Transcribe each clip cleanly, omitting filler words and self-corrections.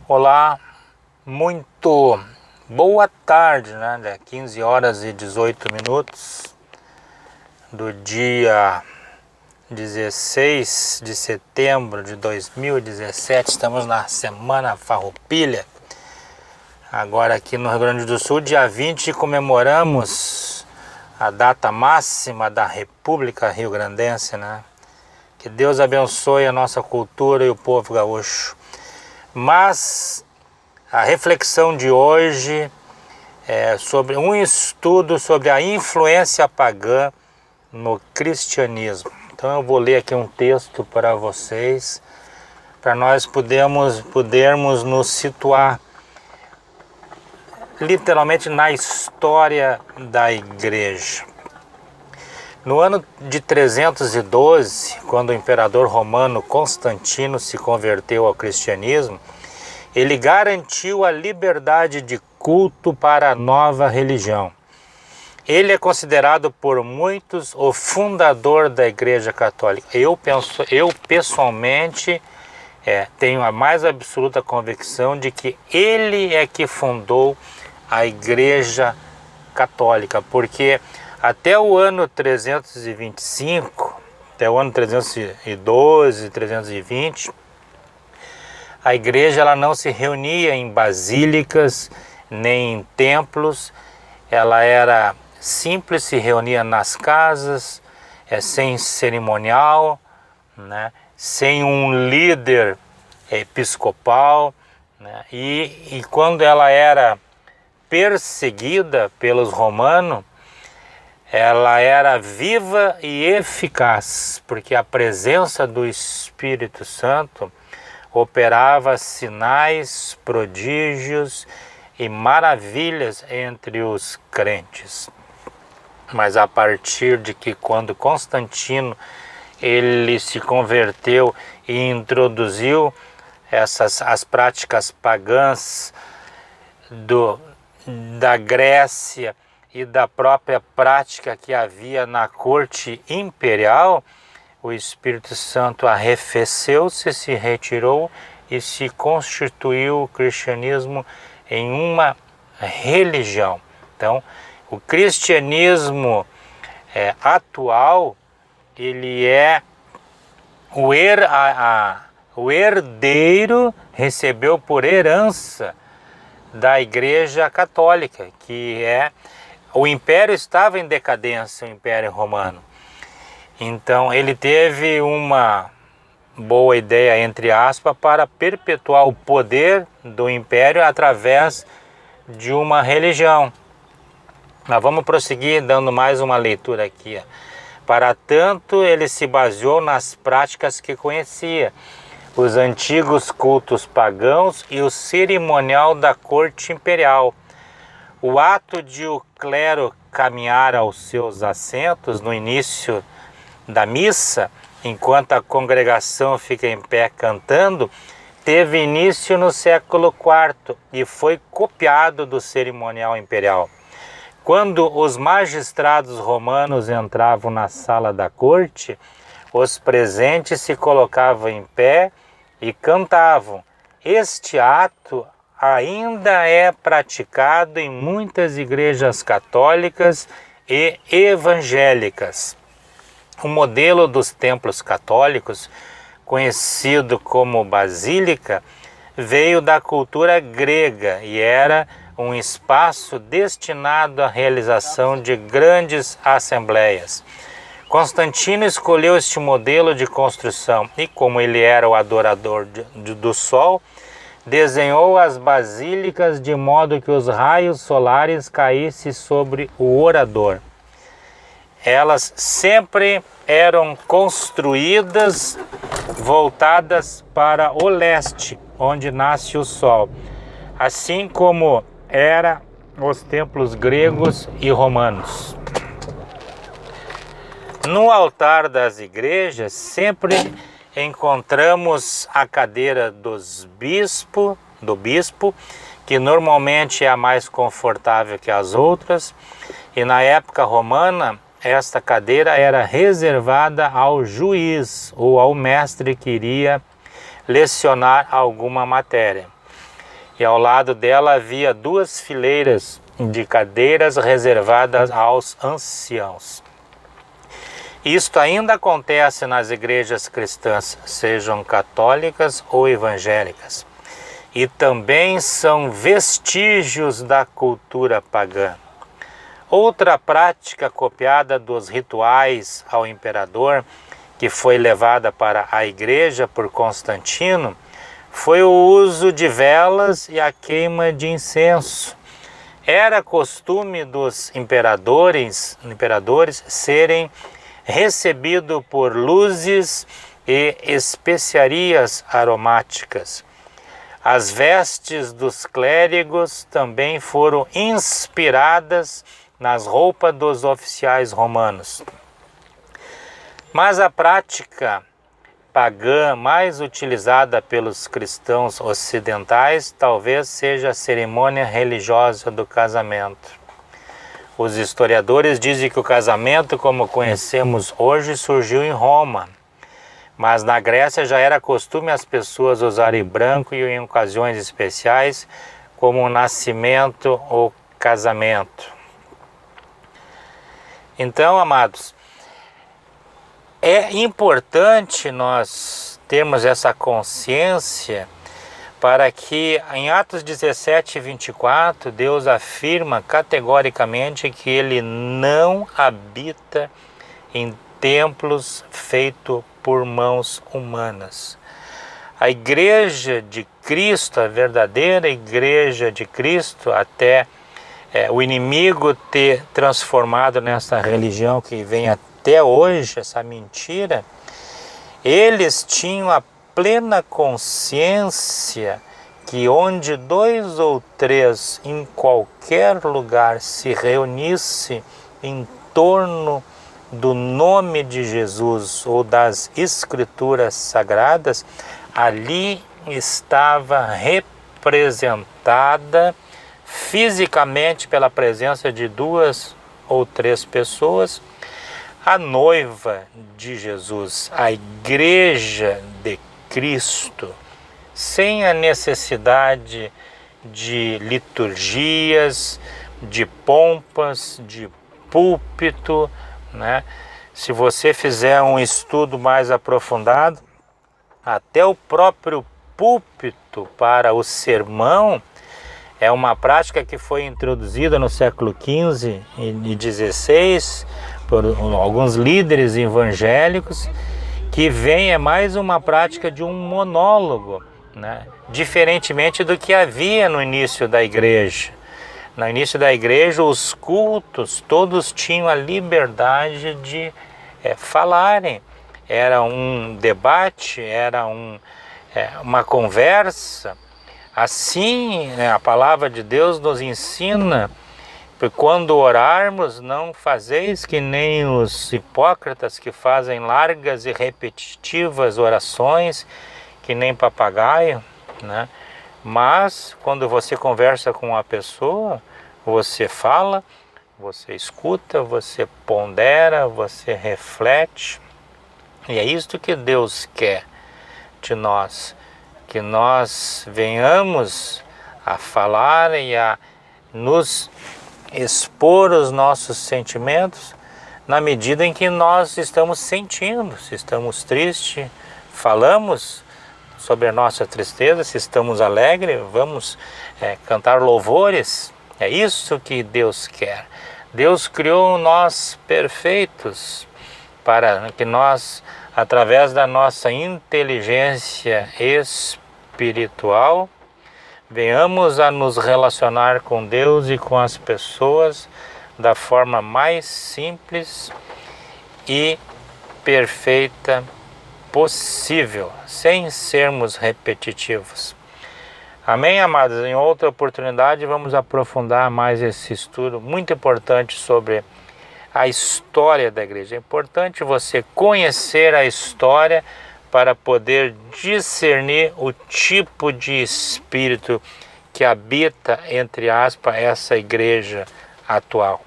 Olá, muito boa tarde, né? 15 horas e 18 minutos do dia 16 de setembro de 2017. Estamos na Semana Farroupilha. Agora aqui no Rio Grande do Sul, dia 20, comemoramos a data máxima da República Rio-Grandense, né? Que Deus abençoe a nossa cultura e o povo gaúcho. Mas a reflexão de hoje é sobre um estudo sobre a influência pagã no cristianismo. Então eu vou ler aqui um texto para vocês, para nós podermos nos situar literalmente na história da igreja. No ano de 312, quando o imperador romano Constantino se converteu ao cristianismo, ele garantiu a liberdade de culto para a nova religião. Ele é considerado por muitos o fundador da Igreja Católica. Eu pessoalmente tenho a mais absoluta convicção de que ele é que fundou a Igreja Católica, porque até o ano 325, até o ano 312, 320, a igreja ela não se reunia em basílicas, nem em templos, ela era simples, se reunia nas casas, sem cerimonial, né, sem um líder episcopal, né, e quando ela era perseguida pelos romanos, ela era viva e eficaz, porque a presença do Espírito Santo operava sinais, prodígios e maravilhas entre os crentes. Mas a partir de que quando Constantino ele se converteu e introduziu as práticas pagãs da Grécia e da própria prática que havia na corte imperial, o Espírito Santo arrefeceu-se, se retirou e se constituiu o cristianismo em uma religião. Então, o cristianismo atual, ele é o herdeiro, recebeu por herança da Igreja Católica, que o Império estava em decadência, o Império Romano. Então ele teve uma boa ideia, entre aspas, para perpetuar o poder do Império através de uma religião. Nós vamos prosseguir dando mais uma leitura aqui. Para tanto, ele se baseou nas práticas que conhecia, os antigos cultos pagãos e o cerimonial da corte imperial. O ato de o clero caminhar aos seus assentos no início da missa, enquanto a congregação fica em pé cantando, teve início no século IV e foi copiado do cerimonial imperial. Quando os magistrados romanos entravam na sala da corte, os presentes se colocavam em pé e cantavam. Este ato ainda é praticado em muitas igrejas católicas e evangélicas. O modelo dos templos católicos, conhecido como basílica, veio da cultura grega e era um espaço destinado à realização de grandes assembleias. Constantino escolheu este modelo de construção e, como ele era o adorador do sol, desenhou as basílicas de modo que os raios solares caíssem sobre o orador. Elas sempre eram construídas voltadas para o leste, onde nasce o sol, assim como eram os templos gregos e romanos. No altar das igrejas sempre encontramos a cadeira do bispo, que normalmente é a mais confortável que as outras, e na época romana esta cadeira era reservada ao juiz ou ao mestre que iria lecionar alguma matéria. e ao lado dela havia 2 fileiras de cadeiras reservadas aos anciãos. Isto ainda acontece nas igrejas cristãs, sejam católicas ou evangélicas, e também são vestígios da cultura pagã. Outra prática copiada dos rituais ao imperador, que foi levada para a igreja por Constantino, foi o uso de velas e a queima de incenso. Era costume dos imperadores serem recebidos por luzes e especiarias aromáticas. As vestes dos clérigos também foram inspiradas nas roupas dos oficiais romanos. Mas a prática pagã mais utilizada pelos cristãos ocidentais talvez seja a cerimônia religiosa do casamento. Os historiadores dizem que o casamento, como conhecemos hoje, surgiu em Roma, mas na Grécia já era costume as pessoas usarem branco e em ocasiões especiais, como o nascimento ou casamento. Então, amados, é importante nós termos essa consciência para que em Atos 17 e 24, Deus afirma categoricamente que Ele não habita em templos feitos por mãos humanas. A igreja de Cristo, a verdadeira igreja de Cristo, até o inimigo ter transformado nessa religião que vem até hoje, essa mentira, eles tinham a plena consciência que onde 2 ou 3 em qualquer lugar se reunisse em torno do nome de Jesus ou das Escrituras Sagradas, ali estava representada fisicamente pela presença de 2 ou 3 pessoas, a noiva de Jesus, a igreja de Cristo, sem a necessidade de liturgias, de pompas, de púlpito, né? Se você fizer um estudo mais aprofundado, até o próprio púlpito para o sermão é uma prática que foi introduzida no século XV e XVI por alguns líderes evangélicos, que é mais uma prática de um monólogo, né? Diferentemente do que havia no início da igreja. No início da igreja, os cultos, todos tinham a liberdade de falarem. Era um debate, era uma conversa. Assim, a palavra de Deus nos ensina, porque quando orarmos, não fazeis que nem os hipócritas que fazem largas e repetitivas orações, que nem papagaio, né? Mas, quando você conversa com uma pessoa, você fala, você escuta, você pondera, você reflete. E é isto que Deus quer de nós, que nós venhamos a falar e a nos expor os nossos sentimentos na medida em que nós estamos sentindo. Se estamos tristes, falamos sobre a nossa tristeza. Se estamos alegres, vamos cantar louvores. É isso que Deus quer. Deus criou nós perfeitos para que nós, através da nossa inteligência espiritual, venhamos a nos relacionar com Deus e com as pessoas da forma mais simples e perfeita possível, sem sermos repetitivos. Amém, amados? Em outra oportunidade vamos aprofundar mais esse estudo muito importante sobre a história da igreja. É importante você conhecer a história para poder discernir o tipo de espírito que habita, entre aspas, essa igreja atual.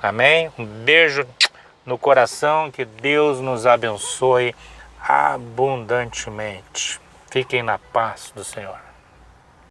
Amém? Um beijo no coração, que Deus nos abençoe abundantemente. Fiquem na paz do Senhor.